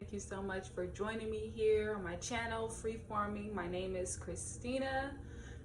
Thank you so much for joining me here on my channel, Freeforming. My name is Christina,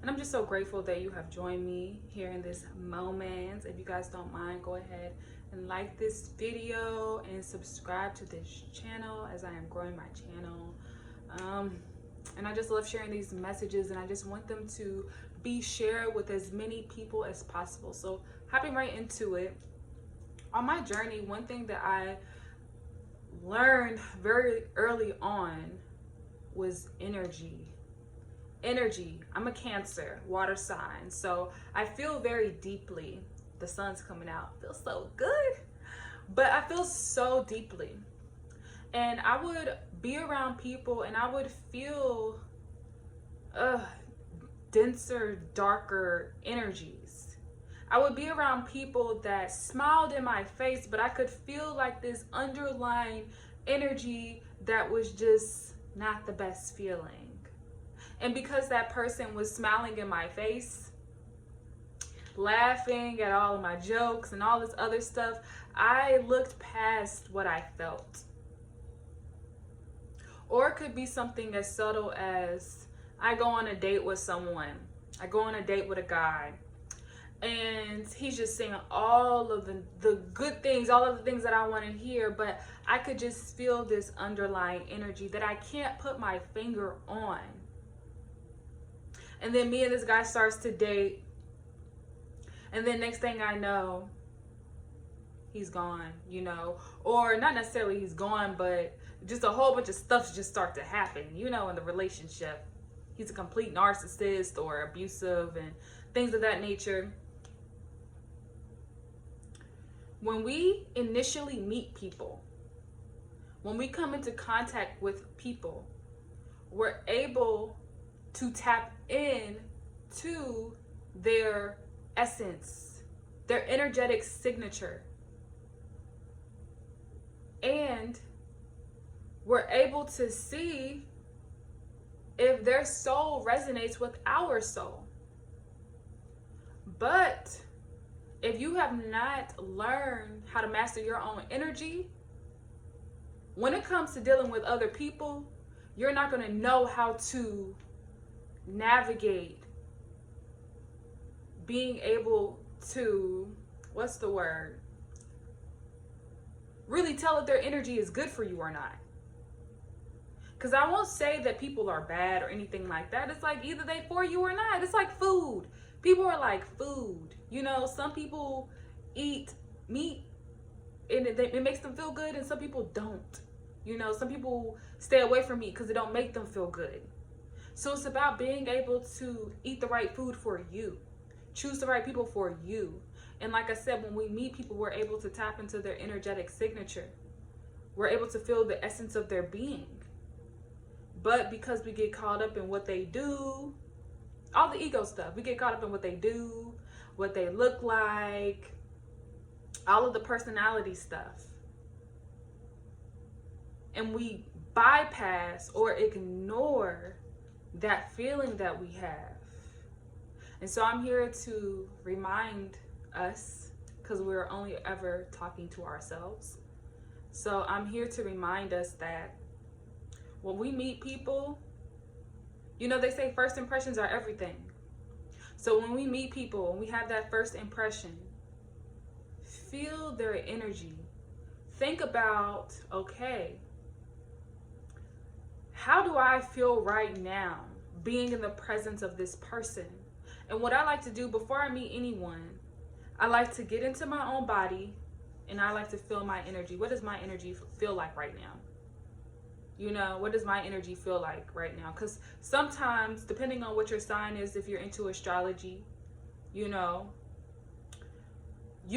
and I'm just so grateful that you have joined me here in this moment. If you guys don't mind, go ahead and like this video and subscribe to this channel as I am growing my channel. And I just love sharing these messages, and I just want them to be shared with as many people as possible. So hopping right into it, on my journey, one thing that I learned very early on was energy. I'm a Cancer, water sign, so I feel very deeply. The sun's coming out, feels so good, but I feel so deeply. And I would be around people and I would feel denser, darker energies. I would be around people that smiled in my face, but I could feel like this underlying energy that was just not the best feeling. And because that person was smiling in my face, laughing at all of my jokes and all this other stuff, I looked past what I felt. Or it could be something as subtle as I go on a date with someone. I go on a date with a guy, and he's just saying all of the good things, all of the things that I want to hear, but I could just feel this underlying energy that I can't put my finger on. And then me and this guy starts to date, and then next thing I know, he's gone, or not necessarily he's gone, but just a whole bunch of stuff just start to happen, in the relationship. He's a complete narcissist or abusive and things of that nature. When we initially meet people, when we come into contact with people, we're able to tap in to their essence, their energetic signature. And we're able to see if their soul resonates with our soul. But if you have not learned how to master your own energy, when it comes to dealing with other people, you're not going to know how to navigate being able to, really tell if their energy is good for you or not. Because I won't say that people are bad or anything like that. It's like either they for you or not. It's like food. People are like food. Some people eat meat and it makes them feel good, and some people don't. Some people stay away from meat because it don't make them feel good. So it's about being able to eat the right food for you. Choose the right people for you. And like I said, when we meet people, we're able to tap into their energetic signature. We're able to feel the essence of their being. But because we get caught up in what they do, all the ego stuff, we get caught up in what they do, what they look like, all of the personality stuff. And we bypass or ignore that feeling that we have. And so I'm here to remind us, because we're only ever talking to ourselves. So I'm here to remind us that when we meet people, they say first impressions are everything. So when we meet people and we have that first impression, feel their energy. Think about, okay, how do I feel right now being in the presence of this person? And what I like to do before I meet anyone, I like to get into my own body and I like to feel my energy. What does my energy feel like right now? What does my energy feel like right now? Because sometimes, depending on what your sign is, if you're into astrology, you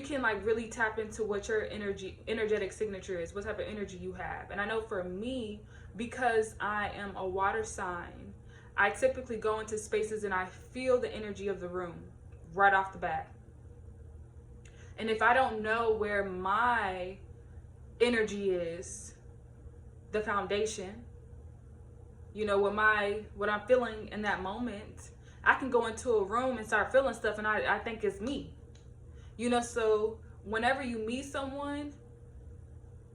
can really tap into what your energetic signature is, what type of energy you have. And I know for me, because I am a water sign, I typically go into spaces and I feel the energy of the room right off the bat. And if I don't know where my energy is, the foundation, what I'm feeling in that moment, I can go into a room and start feeling stuff and I think it's me. So whenever you meet someone,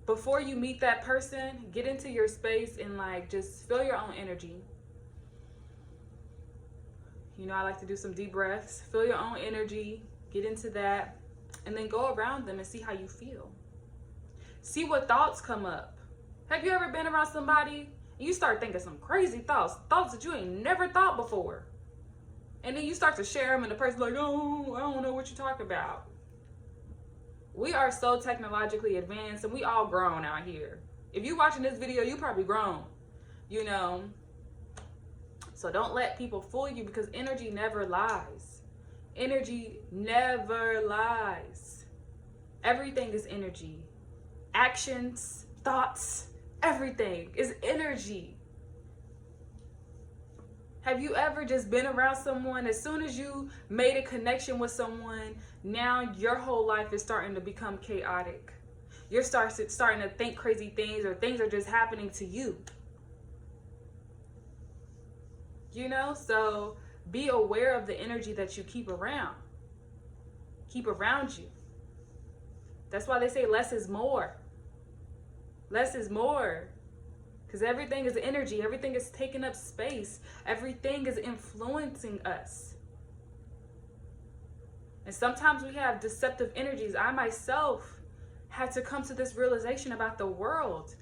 before you meet that person, get into your space and like just feel your own energy. You know, I like to do some deep breaths. Feel your own energy, get into that, and then go around them and see how you feel. See what thoughts come up. Have you ever been around somebody and you start thinking some crazy thoughts that you ain't never thought before? And then you start to share them and the person's like, oh, I don't know what you're talking about. We are so technologically advanced and we all grown out here. If you watching this video, you probably grown, you know. So don't let people fool you, because energy never lies. Energy never lies. Everything is energy. Actions, thoughts, everything is energy. Have you ever just been around someone, as soon as you made a connection with someone, now your whole life is starting to become chaotic? You're starting to think crazy things, or things are just happening to you. You know, so be aware of the energy that you keep around. Keep around you. That's why they say less is more. Less is more. Because everything is energy. Everything is taking up space. Everything is influencing us. And sometimes we have deceptive energies. I myself had to come to this realization about the world.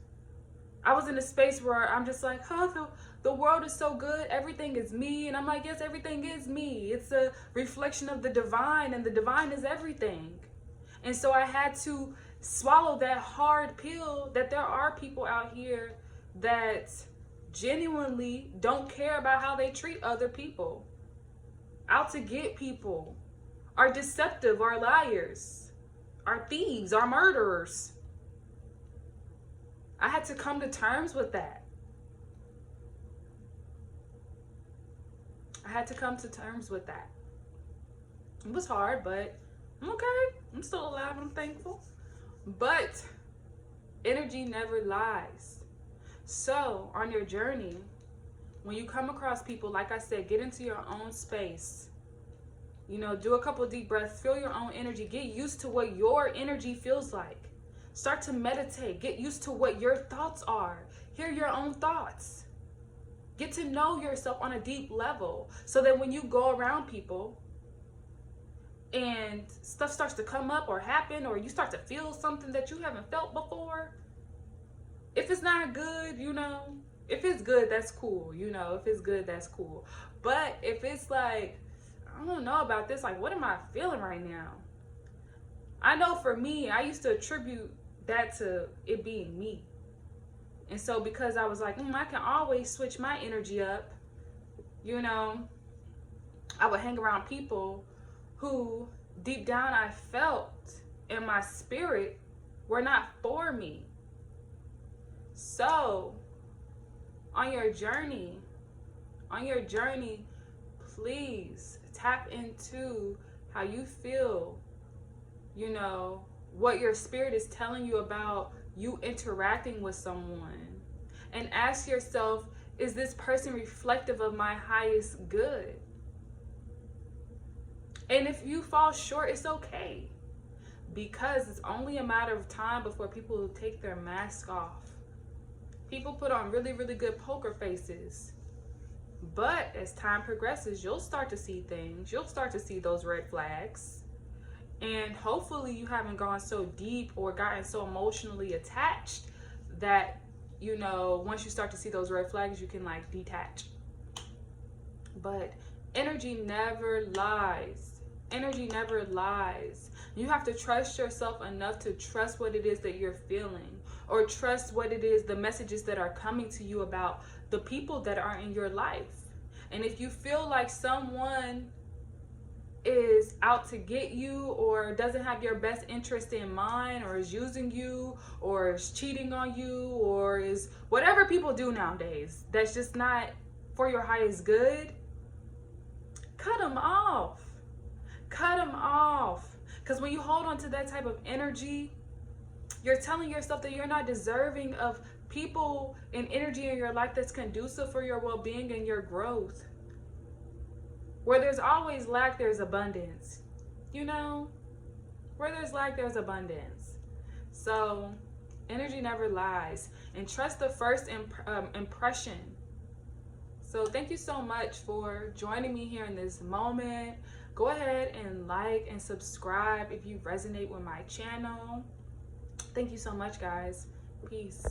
I was in a space where I'm just like, oh, the world is so good. Everything is me. And I'm like, yes, everything is me. It's a reflection of the divine, and the divine is everything. And so I had to swallow that hard pill that there are people out here that genuinely don't care about how they treat other people. Out to get people. Are deceptive, are liars, are thieves, are murderers. I had to come to terms with that. I had to come to terms with that. It was hard, but I'm okay. I'm still alive and I'm thankful. But energy never lies. So on your journey, when you come across people, like I said, get into your own space. You know, do a couple of deep breaths, feel your own energy, get used to what your energy feels like. Start to meditate, get used to what your thoughts are. Hear your own thoughts. Get to know yourself on a deep level, so that when you go around people and stuff starts to come up or happen, or you start to feel something that you haven't felt before, if it's not good, you know, if it's good, that's cool. You know, if it's good, that's cool. But if it's like, I don't know about this, like, what am I feeling right now? I know for me, I used to attribute that to it being me. And so because I was like, I can always switch my energy up, you know, I would hang around people who deep down I felt in my spirit were not for me. So on your journey, please tap into how you feel, you know, what your spirit is telling you about you interacting with someone, and ask yourself, is this person reflective of my highest good? And if you fall short, it's okay, because it's only a matter of time before people take their mask off. People put on really, really good poker faces, but as time progresses, you'll start to see things. You'll start to see those red flags. And hopefully you haven't gone so deep or gotten so emotionally attached that, you know, once you start to see those red flags, you can like detach. But energy never lies. Energy never lies. You have to trust yourself enough to trust what it is that you're feeling, or trust what it is, the messages that are coming to you about the people that are in your life. And if you feel like someone is out to get you, or doesn't have your best interest in mind, or is using you, or is cheating on you, or is whatever people do nowadays that's just not for your highest good, cut them off. Cut them off. Because when you hold on to that type of energy, you're telling yourself that you're not deserving of people and energy in your life that's conducive for your well-being and your growth. Where there's always lack, there's abundance. You know? Where there's lack, there's abundance. So Energy never lies. And trust the first impression. So thank you so much for joining me here in this moment. Go ahead and like and subscribe if you resonate with my channel. Thank you so much, guys. Peace.